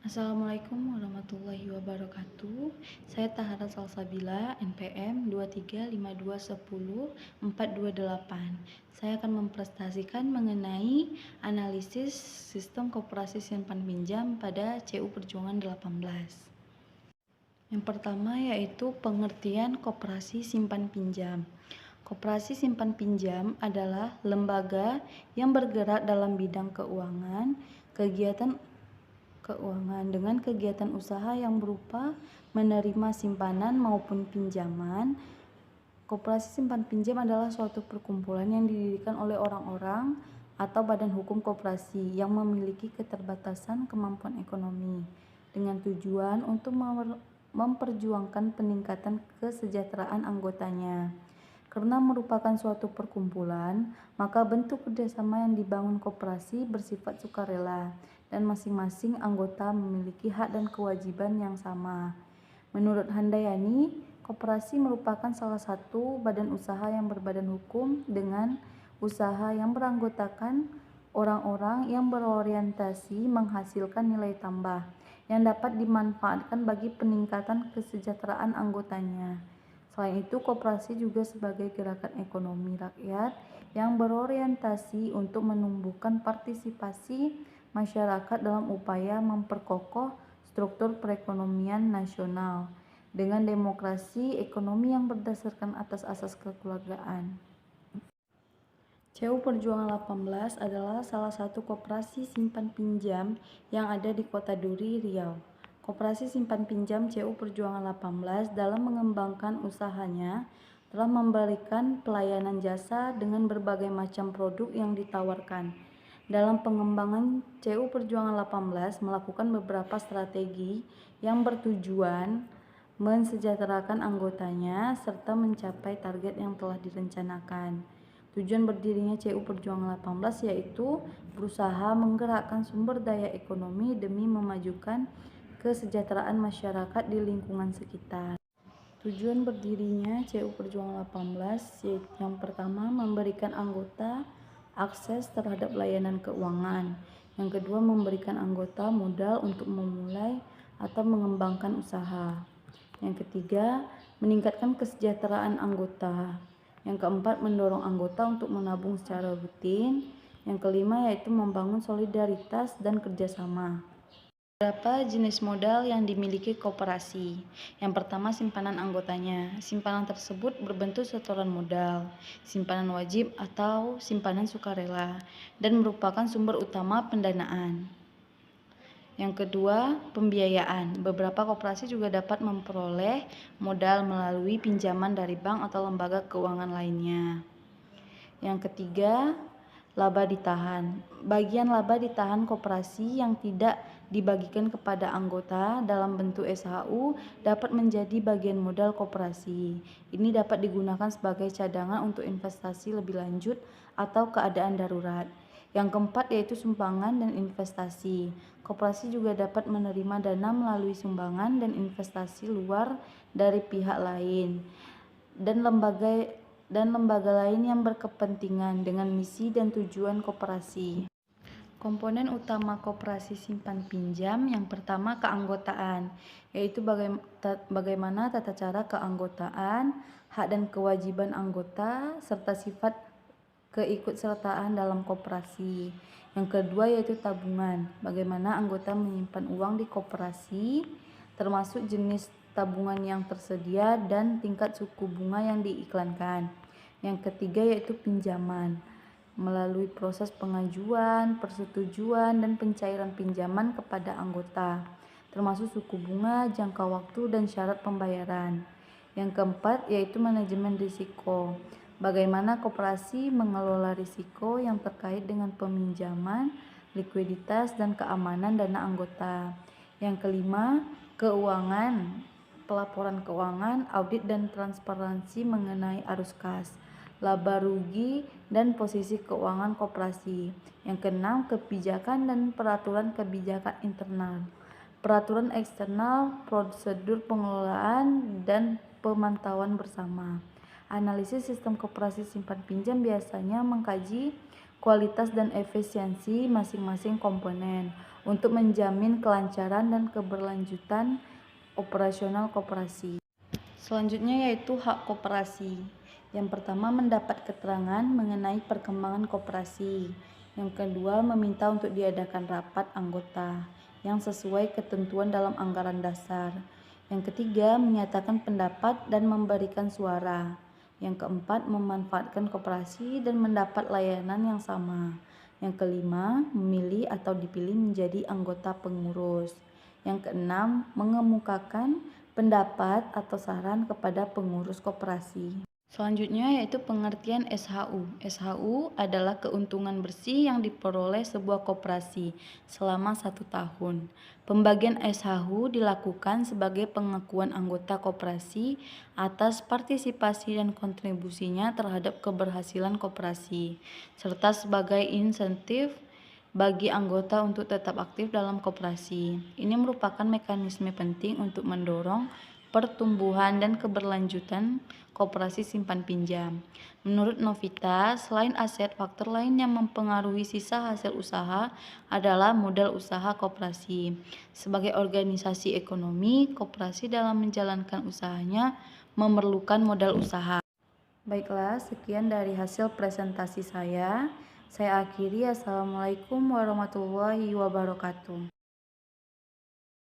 Assalamualaikum warahmatullahi wabarakatuh. Saya Tahara Salsabila, NPM 235210428. Saya akan mempresentasikan mengenai analisis sistem koperasi simpan pinjam pada CU Perjuangan 18. Yang pertama yaitu pengertian koperasi simpan pinjam. Koperasi simpan pinjam adalah lembaga yang bergerak dalam bidang keuangan dengan kegiatan usaha yang berupa menerima simpanan maupun pinjaman. Koperasi simpan pinjam adalah suatu perkumpulan yang didirikan oleh orang-orang atau badan hukum koperasi yang memiliki keterbatasan kemampuan ekonomi dengan tujuan untuk memperjuangkan peningkatan kesejahteraan anggotanya. Karena merupakan suatu perkumpulan, maka bentuk kerjasama yang dibangun koperasi bersifat sukarela dan masing-masing anggota memiliki hak dan kewajiban yang sama. Menurut Handayani, koperasi merupakan salah satu badan usaha yang berbadan hukum dengan usaha yang beranggotakan orang-orang yang berorientasi menghasilkan nilai tambah yang dapat dimanfaatkan bagi peningkatan kesejahteraan anggotanya. Selain itu, koperasi juga sebagai gerakan ekonomi rakyat yang berorientasi untuk menumbuhkan partisipasi masyarakat dalam upaya memperkokoh struktur perekonomian nasional dengan demokrasi ekonomi yang berdasarkan atas asas kekeluargaan. CU Perjuangan 18 adalah salah satu koperasi simpan pinjam yang ada di Kota Duri, Riau. Koperasi simpan pinjam CU Perjuangan 18 dalam mengembangkan usahanya telah memberikan pelayanan jasa dengan berbagai macam produk yang ditawarkan. Dalam pengembangan, CU Perjuangan 18 melakukan beberapa strategi yang bertujuan mensejahterakan anggotanya serta mencapai target yang telah direncanakan. Tujuan berdirinya CU Perjuangan 18 yaitu berusaha menggerakkan sumber daya ekonomi demi memajukan kesejahteraan masyarakat di lingkungan sekitar. Tujuan berdirinya CU Perjuangan 18 yaitu yang pertama memberikan anggota akses terhadap layanan keuangan. Yang kedua memberikan anggota modal untuk memulai atau mengembangkan usaha. Yang ketiga meningkatkan kesejahteraan anggota. Yang keempat mendorong anggota untuk menabung secara rutin. Yang kelima yaitu membangun solidaritas dan kerjasama. Beberapa jenis modal yang dimiliki koperasi. Yang pertama simpanan anggotanya. Simpanan tersebut berbentuk setoran modal, simpanan wajib atau simpanan sukarela, dan merupakan sumber utama pendanaan. Yang kedua, pembiayaan. Beberapa koperasi juga dapat memperoleh modal melalui pinjaman dari bank atau lembaga keuangan lainnya. Yang ketiga, laba ditahan. Bagian laba ditahan koperasi yang tidak dibagikan kepada anggota dalam bentuk SHU dapat menjadi bagian modal koperasi. Ini dapat digunakan sebagai cadangan untuk investasi lebih lanjut atau keadaan darurat. Yang keempat yaitu sumbangan dan investasi. Koperasi juga dapat menerima dana melalui sumbangan dan investasi luar dari pihak lain dan lembaga lain yang berkepentingan dengan misi dan tujuan koperasi. Komponen utama koperasi simpan pinjam yang pertama keanggotaan, yaitu bagaimana tata cara keanggotaan, hak dan kewajiban anggota, serta sifat keikutsertaan dalam koperasi. Yang kedua yaitu tabungan, bagaimana anggota menyimpan uang di koperasi, termasuk jenis tabungan yang tersedia dan tingkat suku bunga yang diiklankan. Yang ketiga yaitu pinjaman, melalui proses pengajuan, persetujuan, dan pencairan pinjaman kepada anggota, termasuk suku bunga, jangka waktu, dan syarat pembayaran. Yang keempat yaitu manajemen risiko, bagaimana koperasi mengelola risiko yang terkait dengan peminjaman, likuiditas, dan keamanan dana anggota. Yang kelima, keuangan, pelaporan keuangan, audit dan transparansi mengenai arus kas, laba rugi, dan posisi keuangan koperasi. Yang keenam, kebijakan dan peraturan kebijakan internal, peraturan eksternal, prosedur pengelolaan, dan pemantauan bersama. Analisis sistem koperasi simpan pinjam biasanya mengkaji kualitas dan efisiensi masing-masing komponen, untuk menjamin kelancaran dan keberlanjutan operasional koperasi. Selanjutnya yaitu hak koperasi. Yang pertama, mendapat keterangan mengenai perkembangan koperasi. Yang kedua, meminta untuk diadakan rapat anggota yang sesuai ketentuan dalam anggaran dasar. Yang ketiga, menyatakan pendapat dan memberikan suara. Yang keempat, memanfaatkan koperasi dan mendapat layanan yang sama. Yang kelima, memilih atau dipilih menjadi anggota pengurus. Yang keenam, mengemukakan pendapat atau saran kepada pengurus koperasi. Selanjutnya yaitu pengertian SHU. SHU adalah keuntungan bersih yang diperoleh sebuah koperasi selama 1 tahun. Pembagian SHU dilakukan sebagai pengakuan anggota koperasi atas partisipasi dan kontribusinya terhadap keberhasilan koperasi, serta sebagai insentif bagi anggota untuk tetap aktif dalam koperasi. Ini merupakan mekanisme penting untuk mendorong pertumbuhan dan keberlanjutan koperasi simpan pinjam. Menurut Novita, selain aset, faktor lain yang mempengaruhi sisa hasil usaha adalah modal usaha koperasi. Sebagai organisasi ekonomi, koperasi dalam menjalankan usahanya memerlukan modal usaha. Baiklah, sekian dari hasil presentasi saya. Saya akhiri. Assalamualaikum warahmatullahi wabarakatuh.